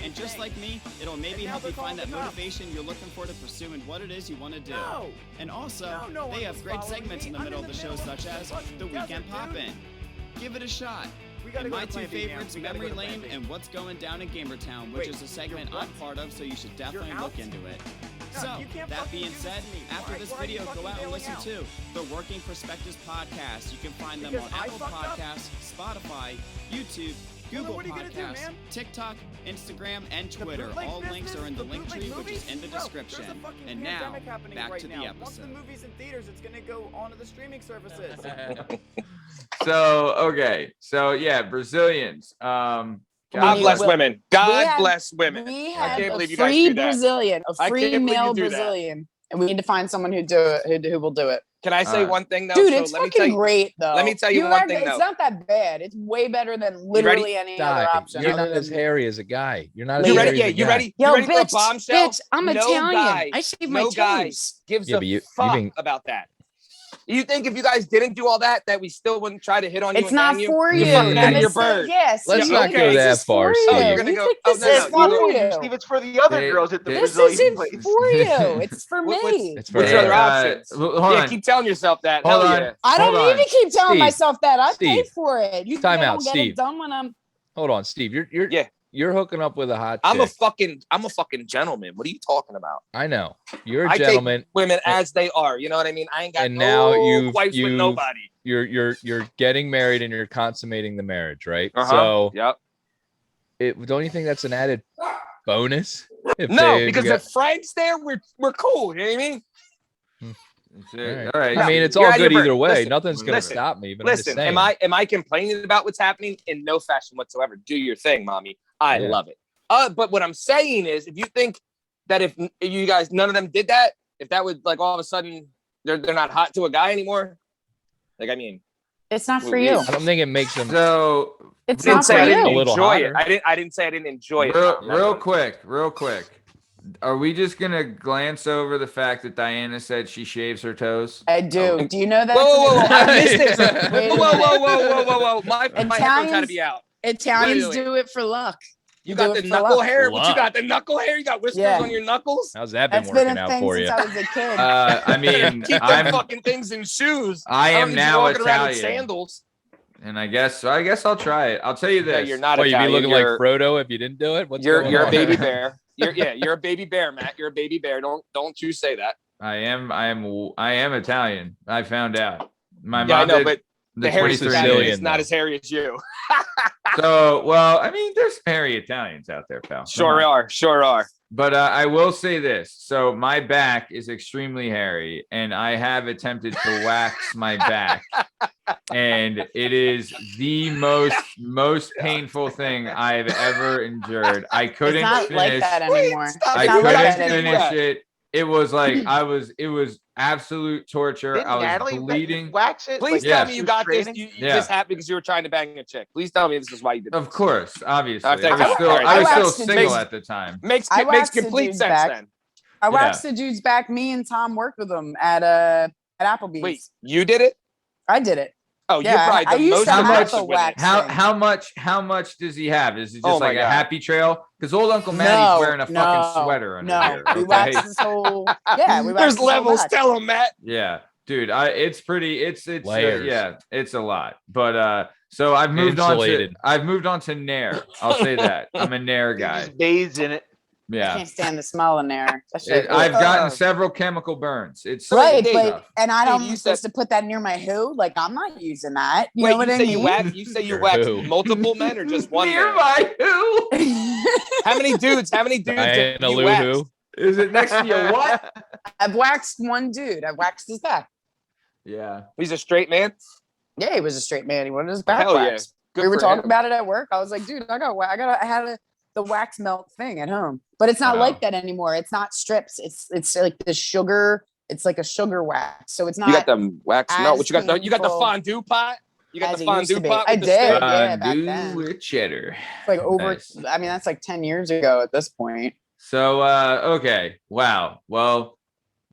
And just like me, it'll maybe help you find that motivation you're looking for to pursue and what it is you want to do. And also, they have great segments in the middle of the show, such as The Weekend Pop-In. Give it a shot. And my two favorites, Memory Lane and What's Going Down in Gamertown, which is a segment I'm part of, so you should definitely look into it. So, that being said, after this video, go out and listen to the Working Perspectives podcast. You can find them on Apple Podcasts, Spotify, YouTube, Google Podcasts, TikTok, Instagram, and Twitter. All links are in the link tree, which is in the description. And now, back to the episode. Once the movie's in theaters, it's gonna go onto the streaming services. So okay, so yeah, Brazilians. God bless women. God bless women. We I have can't a believe you guys free do that. Brazilian, a I free can't believe you male do that. Brazilian, and we need to find someone who will do it. Can I say one thing though? Dude, So it's let me tell fucking you, great though. let me tell you one thing, It's though. not that bad. It's way better than literally any other option. You're not as hairy as a guy. You're not as You hairy ready? Yeah, as a you guy. ready? Yo, You ready for a bitch, bombshell? bitch, I'm No Italian. guy- I shave my no guy toes. gives Yeah, a but you fuck even- about that. You think if you guys didn't do all that, that we still wouldn't try to hit on you? It's and not bang you? for you. You're fucking out of your This is- bird. Yes. Let's Yeah, not okay. go This that is far, for Steve. you. You're gonna You go- think oh, this no, is no, for you you. Steve, it's for the other They- girls at the they- This Brazilian isn't place. for you. It's for What's- me. It's for What's your her. other options? Hold Yeah, on. keep telling yourself that. Hold Hell on. yeah. I don't Hold need to keep telling Steve. myself that. I paid Steve. for it. You think Time I out, don't get Steve. it done when I'm Hold on, Steve. Yeah. You're hooking up with a hot I'm chick. a fucking gentleman. What are you talking about? I know. You're a I take gentleman. women as they are. You know what I mean? I ain't got And now no wipes with you've- nobody. You're getting married and you're consummating the marriage, right? Uh-huh. So Yep. don't you think that's an added bonus? No, because if Frank's there, we're cool. You know what I mean? All right. I mean, it's You're all out of your good either bird. way. Listen, Nothing's gonna listen, stop me. But I'm just Listen, saying. am I complaining about what's happening? In no fashion whatsoever. Do your thing, mommy. I Yeah. love it. But what I'm saying is, if you think that if you guys none of them did that, if that would like all of a sudden they're not hot to a guy anymore, like I mean, it's not for Well, you. I don't think it makes them. So It's I didn't not say for I didn't A you. little enjoy it. hotter. I didn't say I didn't enjoy it. real quick. Are we just gonna glance over the fact that Diana said she shaves her toes? I do. Do you know that? Whoa, I missed this. Wait a Whoa. My headphones had to Italians- be out. Italians Wait. do it for luck. You do got it the for knuckle luck. hair. What you Luck. got? The knuckle hair? You got whiskers Yeah. on your knuckles? How's that been That's been working a out thing for since you? I was a kid. I mean, Keep them I'm fucking things in shoes. I don't am need you now walking around in Italian, sandals. and I guess I'll try it. I'll tell you No, this. you're not What, you'd be Italian. looking like You're- Frodo if you didn't do it? What's You're going a on? baby bear. You're a baby bear, Matt. You're a baby bear. Don't you say that. I am Italian. I found out. My Yeah, I mom know, did but the the hairy 23 Italian Sicilian, is not though. as hairy as you. So, well, I mean, there's hairy Italians out there, pal. Come Sure on. are. But I will say this. So my back is extremely hairy, and I have attempted to wax my back, and it is the most painful thing I've ever endured. I It's couldn't not finish. like that anymore. stop I It's not like couldn't that finish anymore. it. It was like it was absolute torture. Didn't I was Natalie bleeding. wax it? Please Yeah. tell me you got this. Training? You Yeah. just happened because you were trying to bang a chick. Please tell me this is why you did Of this. course, obviously. Okay, I was all still, right. I was I still waxed the single dude's- at the time. Makes I makes waxed the complete dude's sense back. then. I waxed the dude's back. Me and Tom worked with him at Applebee's. Wait, you did it? I did it. Oh, Yeah, you're probably I the used most to have aggressive the with it. wax. How much does he have? Is it just Oh my like a God. happy trail? Because old Uncle Matty's wearing a fucking sweater under No, here. we okay? waxed his whole. Yeah, we waxed There's his whole levels. back. Tell him, Matt. Yeah, dude, it's pretty. It's Layers. yeah, it's a lot. But so I've moved Insulated. on to Nair. I'll say that I'm a Nair He guy. just bathes in it. I Yeah, can't stand the smell in there. That shit- I've gotten several chemical burns. It's right, it's but tough. and I Dude, don't you supposed to put that near my who. Like I'm not using that. You Wait, know what you I say mean? you wax? You say you Sure wax who. multiple men or just one Near man? my who? How many dudes? How many dudes did Diana you wax? Lou Is it next to your what? I've waxed one dude. I've waxed his back. Yeah. He's a straight man. Yeah, he was a straight man. He wanted his back Hell yeah. waxed. Good We were for talking him. about it at work. I was like, dude, I had the wax melt thing at home, but it's not Wow. like that anymore. It's not strips. It's like the sugar. It's like a sugar wax. So it's not. You got the wax as melt. What you got? You got the painful fondue pot. You got as the it used to fondue be. pot. I with the did. stick? Yeah, back Fondue then. with cheddar. It's like over. Nice. I mean, that's like 10 years ago at this point. So okay, wow. Well,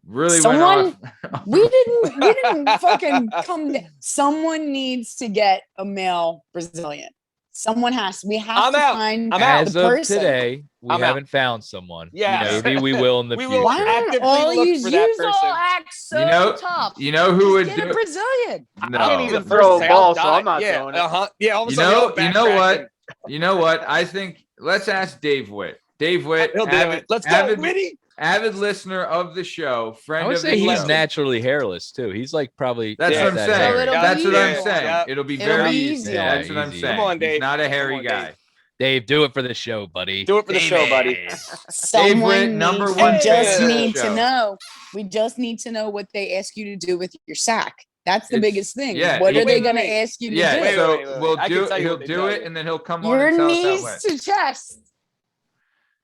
really Someone- went off. We didn't fucking come. Someone needs to get a male Brazilian. Someone has. We have I'm to out. find I'm out. As the of person. today, we I'm out. haven't found someone. Yes. Maybe we will in the We future. will Why don't actively all look you for that all person. act so You know- tough? You know who would Just get do a it? Brazilian. No. I can't even The throw first a day ball, I'll so die. I'm not Yeah, doing it. Yeah, all of a You sudden, know, we all you know backtrack what? and You know what? I think let's ask Dave Witt. Dave Witt, He'll do it. Let's go, Witty. avid listener of the show, I friend would of say the he's show. naturally hairless too. He's like probably That's Yeah. what I'm that saying. hairy. So it'll That's be what I'm easy. saying. Yeah. It'll be It'll very be easy. easy. Yeah, That's what I'm easy. saying. Come on, Dave. He's not a hairy Come on, guy. Dave, do it for the show, buddy. Do it for the show, buddy. Someone Witt, number needs, one we just fan of the need to show. know. We just need to know what they ask you to do with your sack. That's the It's- biggest thing. yeah, What wait, are they wait, going to wait. ask you to Yeah, do? Wait, so wait. we'll I can do tell you he'll what they do tell it you. and then he'll come on Your and tell us knees how it went. to chest.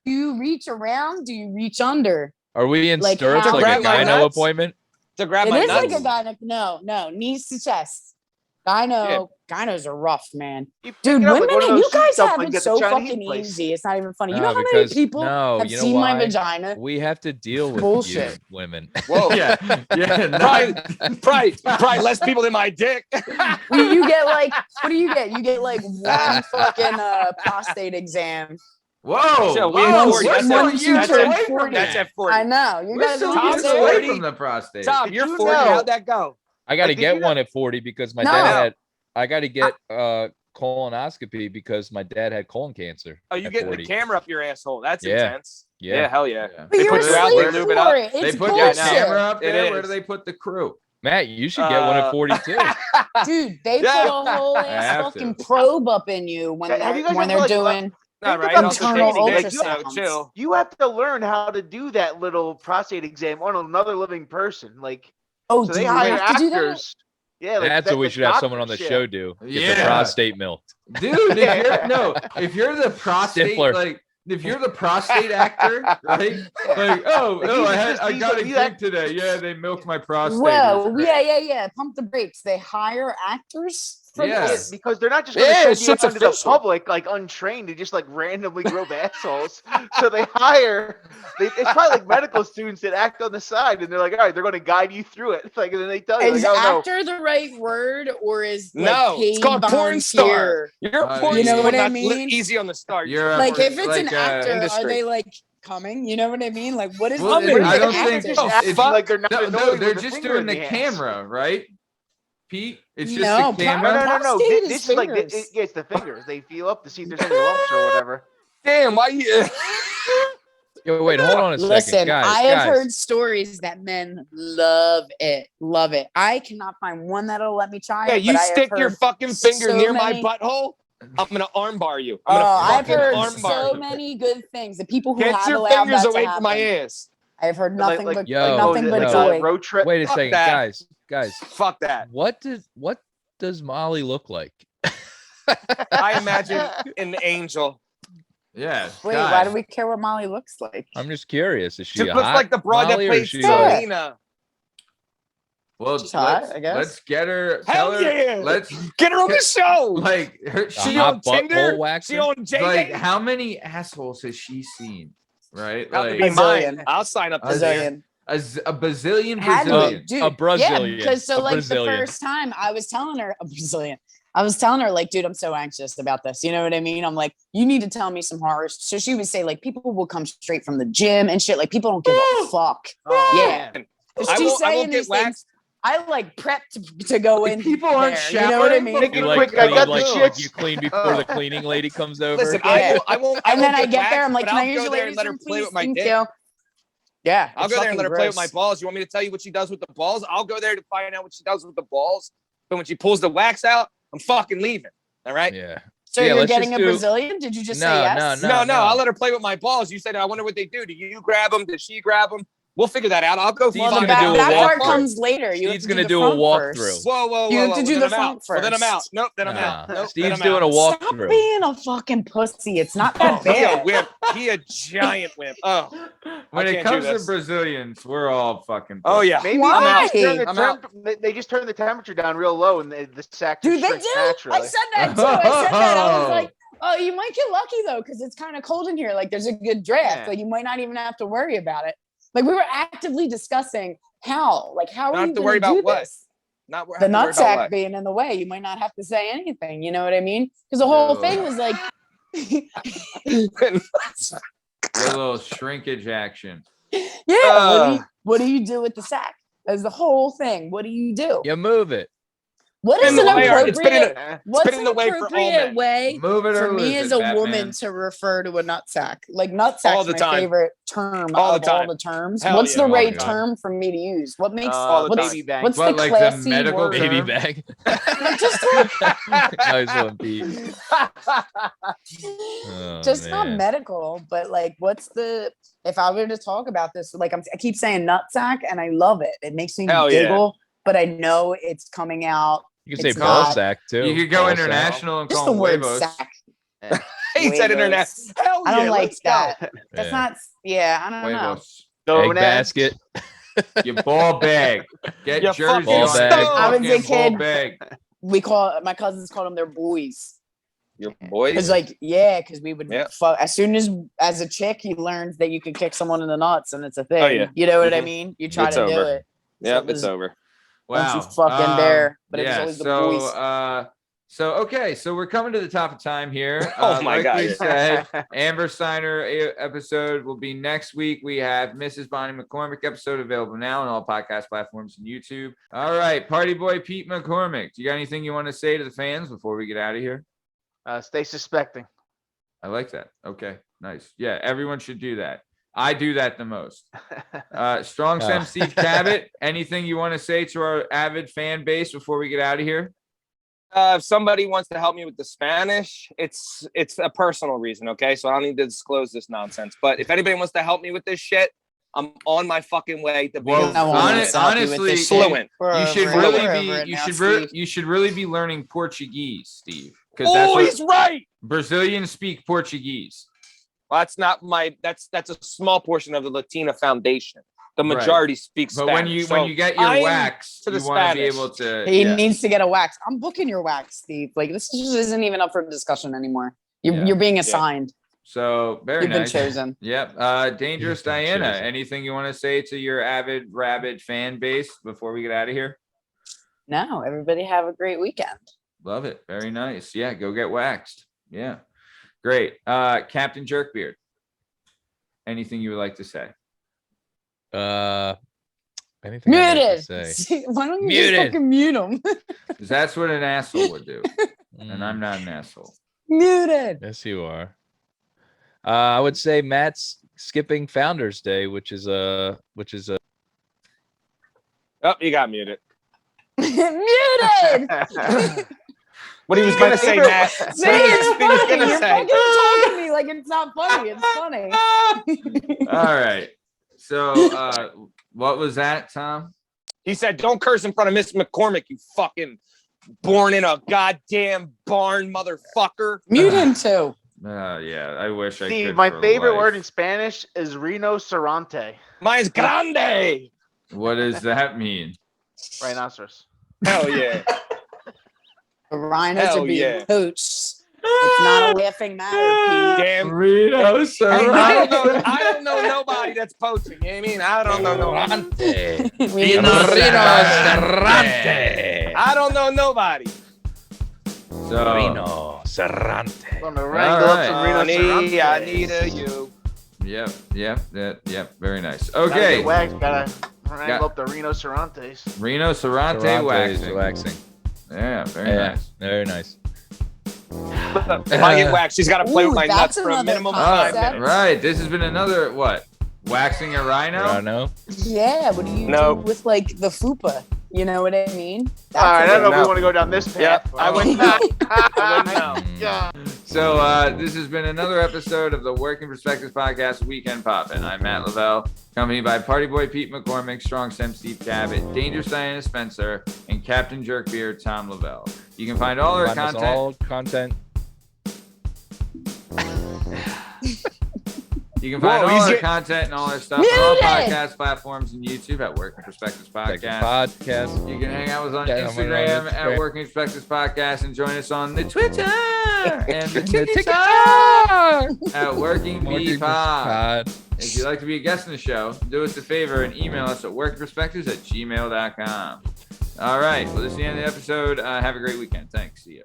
Do you reach around? Do you reach under? Are we in Like stirrups how- like a Grab my gyno nuts? appointment? To grab It my is nuts. like a gyno. No, knees to chest. Gynos are rough, man. You pick Dude, it up like women, one of those you seat guys stuff have like it at the so Chinese fucking place. easy. It's not even funny. You No, know how many because- people no, have you know seen my why? vagina? We have to deal with Bullshit. you women. Whoa. Yeah, yeah. Probably less people than my dick. You get like, what do you get? You get like one fucking prostate exam. Whoa! So we whoa, have we're 40. That's still at- years that's away at from 40. That's that. at 40. I know. You We're guys still are years Tom's away 40. from the prostate. Tom, Did you're you 40. know- How'd that go? I got to Like, did get you know- one at 40 because my No. dad had. I got to get colonoscopy because my dad had colon cancer. Oh, you at getting 40. the camera up your asshole? That's Yeah. intense. Yeah. Yeah, hell yeah. Yeah. But They you're put you out, asleep they lube it up. for it. They It's put bullshit. that camera up It there. Where is. do they put the crew? Matt, you should get one at 42. Dude, they Yeah. put a whole I have ass fucking to. probe up in you when Have they're, you guys when ever, they're like, doing. Not Think right. about Also internal shady, Nick, ultrasounds. so chill. You have to learn how to do that little prostate exam on another living person. Like, Oh, so do they you hire have to do that? actors. Yeah, like That's that, what we like should have someone on the doctor show shit. do. Get the Yeah. prostate milked. Dude, if you're the prostate, Stifler. like if you're the prostate actor, right? Like, I got a gig today. Yeah, they milked my prostate. Well, yeah. Pump the brakes. They hire actors for Yeah. this. Because they're not just going to Yeah, send you shit's out into the official. public like untrained to just like randomly grope assholes. So they hire. It's probably like medical students that act on the side, and they're like, all right, they're going to guide you through it. Like, and then they tell you, Is like, oh no. actor the right word, or is like, No, paid it's called porn star. volunteer? You're Uh, a porn you know star, what I not mean? Easy on the start. You're a Like porn- if it's like, an actor, industry. are they like coming? You know what I mean? Like what is? Well, what is I an don't actor? think Just Oh, acting fuck. like they're not No, annoyed they're with a just finger doing in the hands. camera, right? Pete, it's just No, the No, camera. no. Prostate is This is like fingers. it's the fingers. They feel up to see if there's any lumps or whatever. Damn, why you? Yo, wait, hold on a second, Listen, guys. I have guys. heard stories that men love it. I cannot find one that'll let me try Yeah, it. you but I have stick your heard fucking finger so near many- my butthole. I'm gonna armbar you. Oh, I'm gonna I've fucking heard armbar so you. many good things. The people who Get have your allowed fingers that away to from my happen. ass. I've heard nothing but Yo, nothing but like no. a joy. road trip. Wait a Fuck second, that. guys. Fuck that. What does Molly look like? I imagine an angel. Yeah. Wait, God. why do we care what Molly looks like? I'm just curious. Is she She a looks hot like the broad Molly, that or is played she like- Selena. Well, She's hot, let's, I guess. let's get her. Hell Tell her. yeah. Let's Get her on the show. like her. a She hot on butthole Tinder? waxer? She on JJ? Like how many assholes has she seen? Right, That would like be Bazillion. mine. I'll sign up to Bazillion. a bazillion Had to Brazilian. be, dude. A Brazilian. Yeah, because so A like Brazilian. the first time I was telling her a Brazilian. I was telling her like, dude, I'm so anxious about this. You know what I mean? I'm like, you need to tell me some horrors. So she would say like, people will come straight from the gym and shit. Like people don't give a fuck. Oh, Yeah. man. She's I won't saying get these waxed. things. I like prepped to go in. People aren't there, you know what I showering? mean? Make it You like, quick. I clean, got the like, shits. you clean before the cleaning lady comes over. Listen, Yeah. I won't. And then I won't get there, I'm waxed, like, but can I I'll use go your there ladies and let her room, play please? with my Thank dick. you. Yeah, I'll it's go there and let her fucking play with my gross. balls. You want me to tell you what she does with the balls? I'll go there to find out what she does with the balls. But when she pulls the wax out, I'm fucking leaving. All right? Yeah. So Yeah, you're let's getting a just do- Brazilian? Did you just say No, yes? no. No, I'll let her play with my balls. You said, I wonder what they do. Do you grab them? Does she grab them? We'll figure that out. I'll go. Steve's Well, gonna that, do a that part walkthrough. comes later. You Steve's have to gonna the do a front walkthrough. first. Whoa. You have to do Then the I'm out. front Well, then I'm out. first. Nope. Then I'm out. Nope. Steve's then I'm doing a out. Stop walkthrough. being a fucking pussy. It's not that He a bad. wimp. He a giant wimp. Oh. When I it can't do comes to this. Brazilians, we're all fucking. Oh yeah. Maybe Why? they just turn the temperature down real low and the sack Dude, they shrinks do. naturally. I said that too. I said that. I was like, oh, you might get lucky though, because it's kind of cold in here. Like there's a good draft. Yeah. Like you might not even have to worry about it. Like we were actively discussing how Not are you have to going worry to about do what? this? Not The have to worry about nutsack what? being in the way. You might not have to say anything. You know what I mean? Because the whole No. thing was like, A little shrinkage action. yeah. What do you do with the sack? That's the whole thing. What do you do? You move it. What It's is been an in the way- it's been in appropriate? What's been in an the way for all appropriate men. way Move it or for me lose as it, a Batman. woman to refer to a nutsack? Like All nutsack's the my time. favorite term All the of all time. the terms. Hell What's yeah, the all the right time. term for me to use? What makes All the what's, time. Baby bang. what's What, the like the classy medical word? Baby Term? bag. Just Nice one, Pete. Oh, just not man. medical, but like what's the if I were to talk about this, like I keep saying nutsack and I love it. It makes me Hell yeah. giggle, but I know it's coming out. You can say It's ball not- sack too. You could go Ball sack. international and Just call the them word huevos. sack. He said internet. Huevos. Hell I don't yeah, like let's go. that. That's Yeah. not. Yeah, I don't know. Huevos. Go Egg next. basket. Your ball bag. Get You Jersey fucking on stone. that I was a fucking ball kid. bag. We my cousins called them their boys. Your boys. It's like because we would Yeah. fuck as soon as a chick you learned that you could kick someone in the nuts and it's a thing. Oh, yeah. You know what I Mhm. mean? You try It's to do over. it. Yep, it it's was- over. Wow. Don't you fucking dare. But it was yeah, always the boys. okay, so we're coming to the top of time here. Oh my like God, we yeah. said, Amber Stiner episode will be next week. We have Mrs. Bonnie McCormick episode available now on all podcast platforms and YouTube. All right, Party Boy Pete McCormick, do you got anything you want to say to the fans before we get out of here? Stay suspecting. I like that. Okay, nice. Yeah, everyone should do that. I do that the most. Strong Sam Steve Cabot, anything you want to say to our avid fan base before we get out of here? If somebody wants to help me with the Spanish, it's a personal reason, okay? So I don't need to disclose this nonsense. But if anybody wants to help me with this shit, I'm on my fucking way to being Well, I won't honest- help you with honestly, this shit. fluent. We're You should over it. really We're be. over it You now, should. Steve. You should really be learning Portuguese, Steve, because that's Oh, what he's right. Brazilians speak Portuguese. Well, that's not my. That's a small portion of the Latina Foundation. The Right. majority speaks But Spanish. when you So get your I'm wax, to the you want to be Spanish. able to. He yeah. needs to get a wax. I'm booking your wax, Steve. Like this just isn't even up for discussion anymore. You're, Yeah. you're being assigned. So very You've been nice. chosen. Yep. Dangerous You've been Diana. chosen. Anything you want to say to your avid rabid fan base before we get out of here? No, everybody have a great weekend. Love it. Very nice. Yeah. Go get waxed. Yeah. Great. Captain Jerkbeard. Anything you would like to say? Anything I'd like to Muted. say? See, why don't you Muted. just fucking mute him? 'Cause that's what an asshole would do, and Mm, I'm not an asshole. Muted. Yes, you are. I would say Matt's skipping Founders Day, which is a Oh, you got muted. Muted. What he was My gonna say, favorite- Matt. See, What it's he was funny. gonna You're say. fucking talking to me like it's not funny. It's funny. All right. So, what was that, Tom? He said, "Don't curse in front of Miss McCormick, you fucking born in a goddamn barn, motherfucker." Mute him too. Yeah. I wish I Steve, could. my for favorite life. word in Spanish is rinoceronte. Mine's grande. What does that mean? Rhinoceros. Hell yeah. The rhinos Hell are being yeah. poached. It's not a laughing matter, Damn. Reno Hey, I Serrano. don't know nobody that's poaching. You know what I mean? I don't know nobody. Pete. Rino Serrante. I don't know nobody. So, Rino Serrante. Gonna wrangle up some rhinoceronte. I need a you. Yep. Very nice. Gotta Okay. get waxed, gotta wrangle up the rhinocerontes. Reno Serrante Serrante waxing. Yeah. Very Yeah, nice. very nice. If I get waxed, she's got to play Ooh, with my that's nuts for a another minimum of concept. 5 minutes. Right. This has been another what? Waxing a rhino? Rhino. Yeah, what do you No. do with like the fupa? You know what I mean? All right, I don't know if we No. want to go down this path. Yep, I wouldn't know. I wouldn't know. Mm. Yeah. So this has been another episode of the Working Perspectives Podcast Weekend Poppin'. I'm Matt Lavelle, accompanied by Party Boy Pete McCormick, Strong Stem Steve Cabot, Dangerous Diana Spencer, and Captain Jerkbeard Tom Lavelle. You can find all our content. You can find all our content and all our stuff on all podcast platforms and YouTube at Working Perspectives Podcast. You can hang out with us on Instagram at Working Perspectives Podcast and join us on the Twitter and the TikTok at Working B Pod. If you'd like to be a guest in the show, do us a favor and email us at workingperspectives@gmail.com. All right. Well, this is the end of the episode. Have a great weekend. Thanks. See you.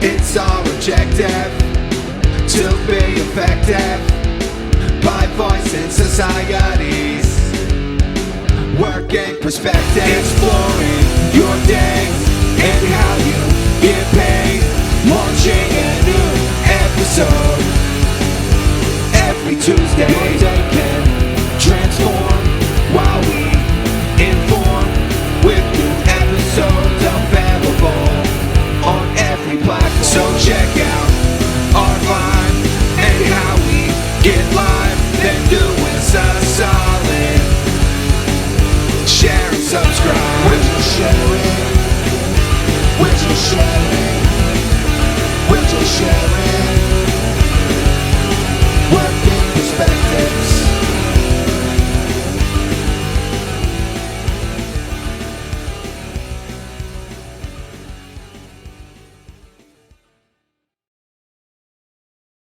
It's our objective to be effective by voicing societies. Working perspective, exploring your day and how you get paid. Launching a new episode every Tuesday. Your day can transform while we inform with new episodes available on every platform. So check out our vibe and how we get live. Then do us a solid. Share and subscribe. Would you share it? Would you share it?